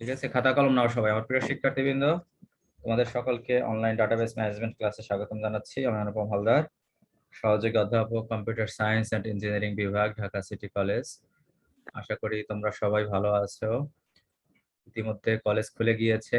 ঠিক আছে, খাতা কলম নাও সবাই। আমার প্রিয় শিক্ষার্থীবৃন্দ, তোমাদের সকলকে অনলাইন ডাটাবেস ম্যানেজমেন্ট ক্লাসে স্বাগতম জানাচ্ছি। আমি অনুপম হালদার, সহযোগী অধ্যাপক, কম্পিউটার সায়েন্স অ্যান্ড ইঞ্জিনিয়ারিং বিভাগ, ঢাকা সিটি কলেজ। আশা করি তোমরা সবাই ভালো আছো। ইতিমধ্যে কলেজ খুলে গিয়েছে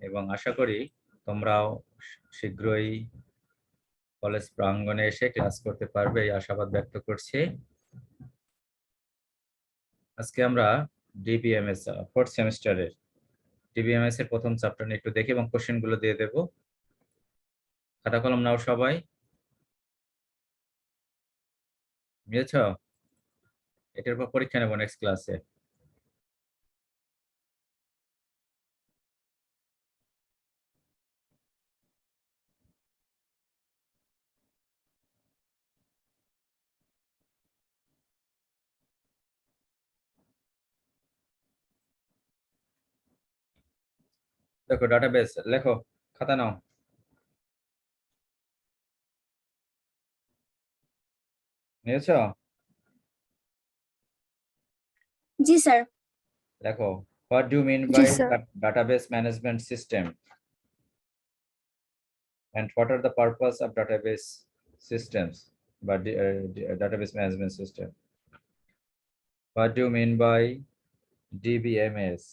এবং আশা করি তোমরাও শীঘ্রই কলেজ প্রাঙ্গণে এসে ক্লাস করতে পারবে, এই আশাবাদ ব্যক্ত করছি। আজকে আমরা ডিবিএমএস ফোর্থ সেমিস্টারের ডিবিএমএস এর প্রথম চ্যাপ্টার নিয়ে একটু দেখি এবং কোশ্চেন গুলো দিয়ে দেবো। খাতা কলম নাও সবাই, বুঝেছ? এটার উপর পরীক্ষা নেবো নেক্সট ক্লাসে। দেখো ডাটাবেস লেখো, খাতা নাও। নিয়েছ? জি স্যার। দেখো, what do mean G by sir. Database management system and what are the purpose of database systems but database management system? What do you mean by DBMS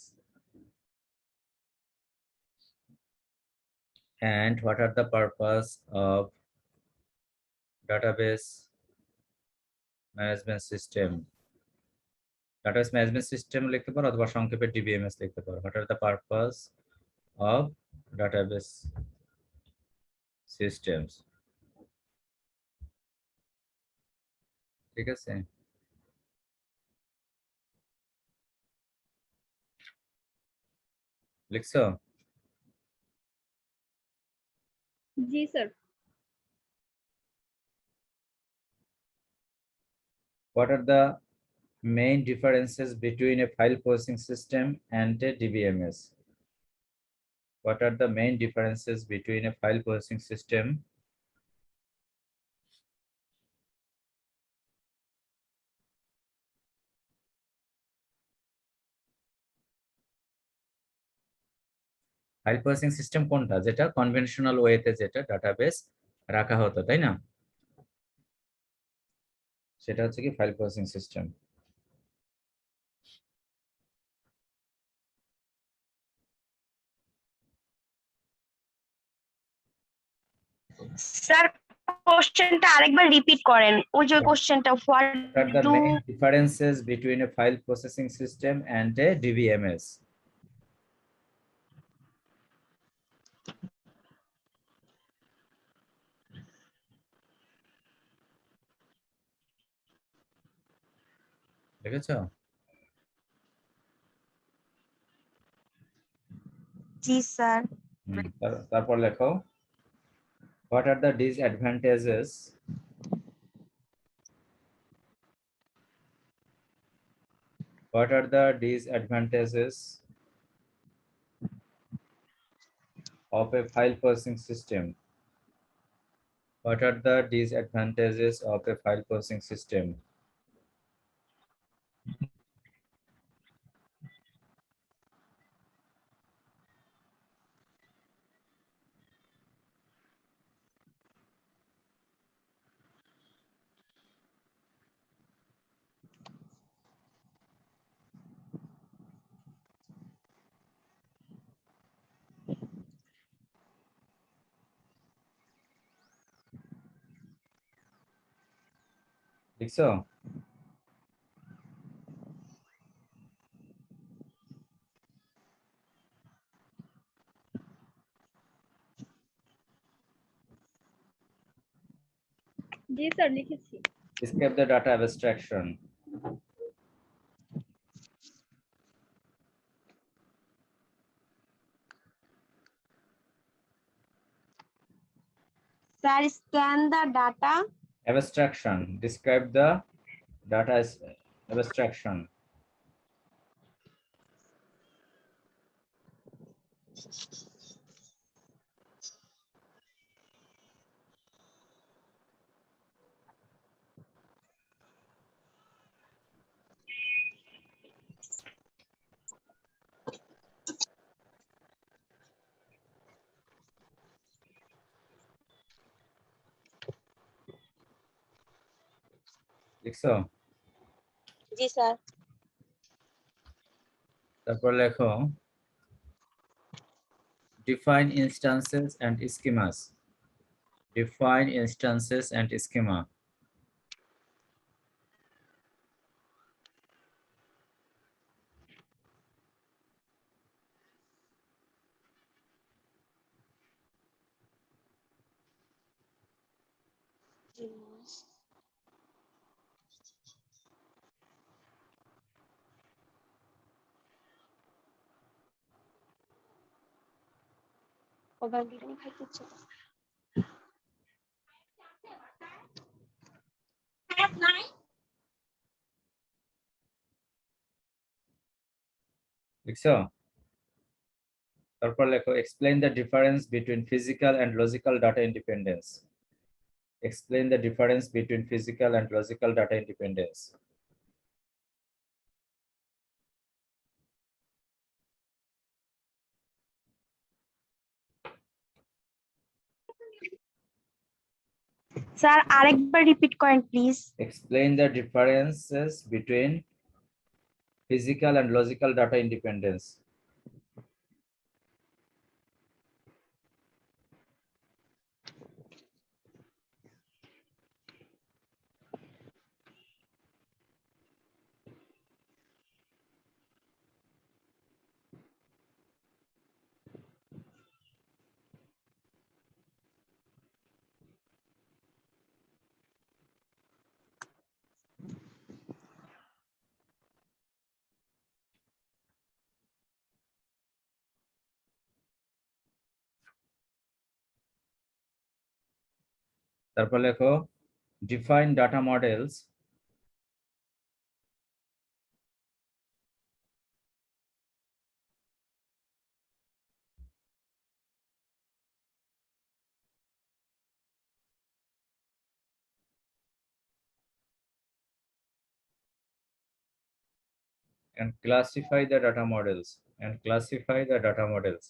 and what are the purpose of database management system? Database management system লিখতে পারো অথবা সংক্ষেপে DBMS লিখতে পারো। What are the purpose of database systems? ঠিক আছে, লিখছো? জি sir. What are the main differences between a file processing system and a DBMS? What are the main differences between a file processing system file processing system কোনটা? যেটা conventional ওয়েতে যেটা database রাখা হতো, তাই না? সেটা হচ্ছে কি ফাইল প্রসেসিং সিস্টেম। স্যার, কোশ্চেনটা আরেকবার রিপিট করেন। ওই যে কোশ্চেনটা, what What are the do. main differences between a file processing system and a DBMS? দেখেছো? জি স্যার। তারপর লেখো, what are the disadvantages what are the disadvantages of a file processing system? What are the disadvantages of a file processing system? লিখছো? জি sir, লিখেছি। Describe the data abstraction. Sir, scan the data. Abstraction. Describe the data abstraction. লিখছো? জি sir. তারপর লেখো define instances and schemas. Define instances and schema. Over biryani খাইতে ইচ্ছে করে। লিখছো? তারপর লেখো explain the difference between physical and logical data independence. Explain the difference between physical and logical data independence. Sir আরেকবার রিপিট করেন please. Explain the differences between physical and logical data independence. তারপর লেখো define data models and classify the data models. And classify the data models.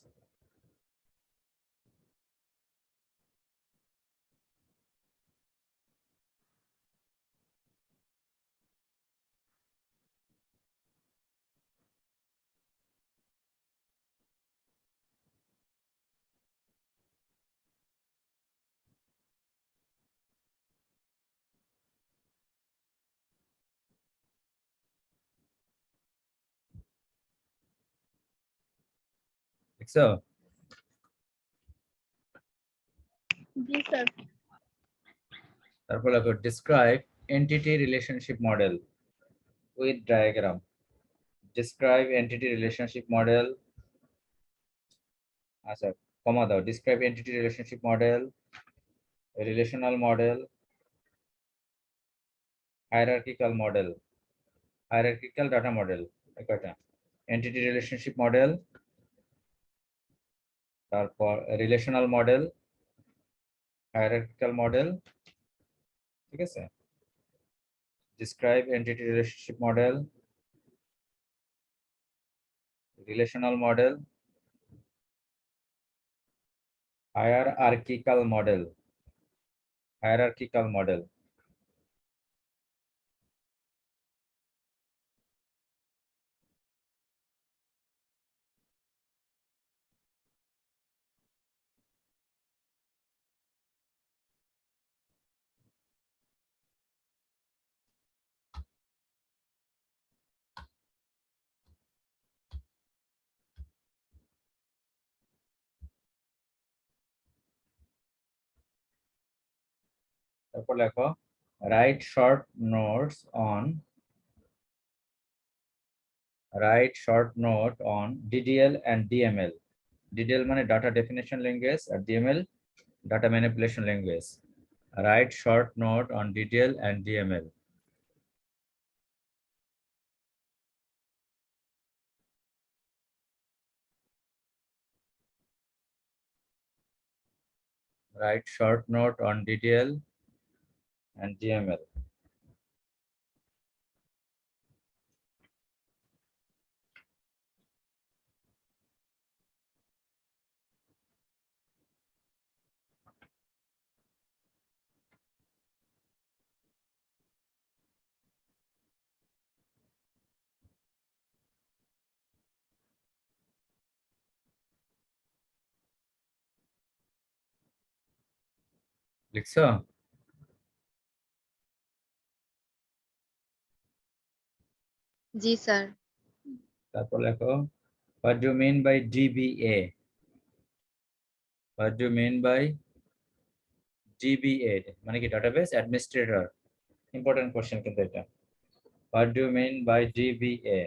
লিখছো? জি sir. তারপর লেখো describe entity relationship model with diagram. Describe entity relationship model. আচ্ছা, কমা দাও। Describe entity relationship model, relational model, hierarchical model, hierarchical data model. একটা entity relationship model, তারপর relational model, hierarchical model, ঠিক আছে? Describe entity relationship model, relational model, hierarchical model, hierarchical model. তারপর লেখো write short notes on DDL and DML. DDL মানে data definition language R DML data manipulation language. Write short note on DDL and DML. Write short note on DDL and DML. লিখছো? জি sir. তারপর লেখো what do you mean by DBA? What do you mean by DBA? মানে কি database administrator? Important question কিন্তু এটা। What do you mean by DBA?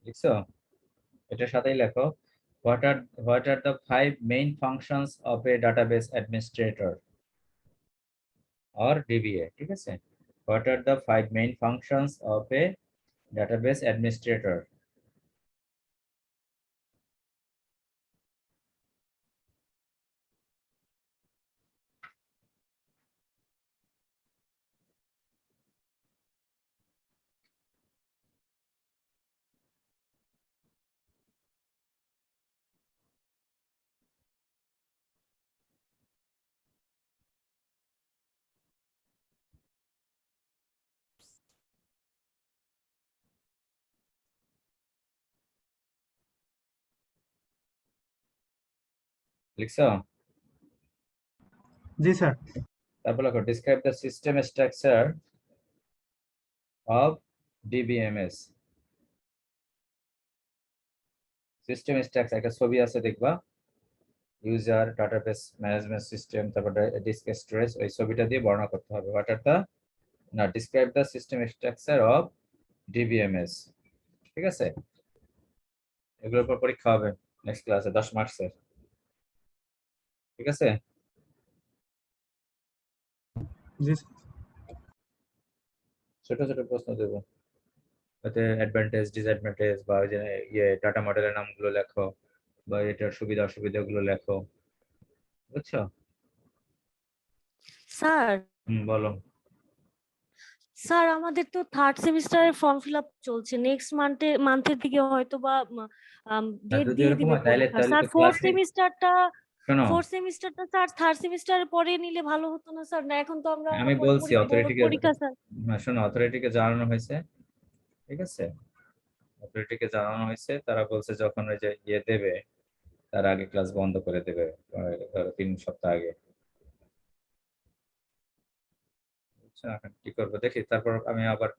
লিখছো? এটার সাথেই লেখো what are the 5 main functions of a database administrator or DBA? ঠিক আছে? What are the 5 main functions of a database administrator? লিখছো? জি স্যার। তারপর লেখো describe the system structure of DBMS. System structure একটা ছবি আছে দেখবা, ইউজার ডাটাবেস ম্যানেজমেন্ট সিস্টেম, তারপর ডিস্ক স্টোরেজ, ওই ছবিটা দিয়ে বর্ণনা করতে হবে হোয়াট আর দা না describe the system structure of DBMS. ঠিক আছে? এগুলোর উপর পরীক্ষা হবে নেক্সট ক্লাসে 10 মার্কসের। ঠিক আছে? জি ছোট ছোট প্রশ্ন দেব, এতে অ্যাডভান্টেজ ডিসঅ্যাডভান্টেজ বা ওই যে ইয়ে ডাটা মডেলের নামগুলো লেখো বা এটার সুবিধা অসুবিধাগুলো লেখো। বুঝছো? স্যার বলো। স্যার আমাদের তো থার্ড সেমিস্টারের ফর্ম ফিল আপ চলছে, নেক্সট মান্থের দিকে হয়তো বা ডেট যদি দিয়ে এরকম দিবে হয় তাহলে পরীক্ষা। তাহলে স্যার তো ক্লাসে শোনো, ফোর্থ সেমিস্টারটা স্যার থার্ড সেমিস্টারে পরে নিলে ভালো হতো না স্যার? না এখন তো আমরা আমি বলছি বোর্ড অথরিটিকে, পরীক্ষা স্যার। শোনো অথরিটিকে জানানো হয়েছে। ঠিক আছে? অথরিটিকে জানানো হয়েছে, তারা বলছে যখন ওই যে ইয়ে দেবে তার আগে ক্লাস বন্ধ করে দেবে, ধরো 3 সপ্তাহ আগে। বুঝছো? এখন কি করবো দেখি, তারপর আমি আবার